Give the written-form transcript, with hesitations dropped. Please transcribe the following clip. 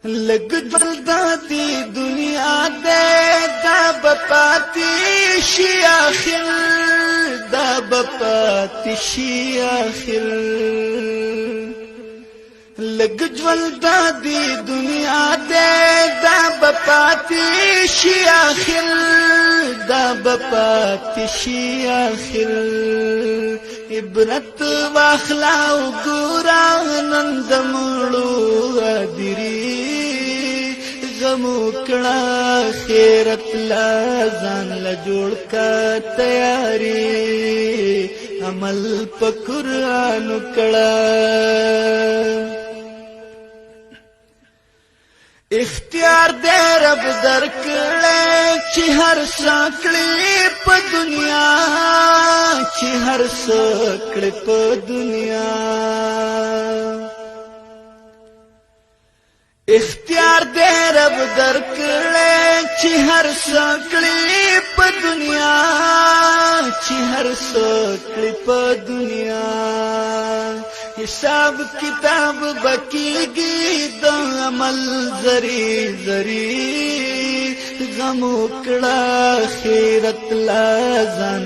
لگ جلداتی دنیا دے دا بپاتی شی آخر دا بپاتی شی آخر لگ جلداتی دنیا دے دا بپاتی شی آخر دا بپاتی شی آخر عبرت واخلا وګورا نند مړو ادري غمو کړه خیرت لا ځان لا جوړ کا تیاری عمل په قران کړه اختیار دې رب درکړې چې هر څکړې په دنیا چې هر څکړې په دنیا اختیار دې رب درکړې چې هر څکړې په دنیا چې هر څکړې په دنیا حساب کتاب بکیږي د عمل زری زری غم وکړه خیرت لا ځان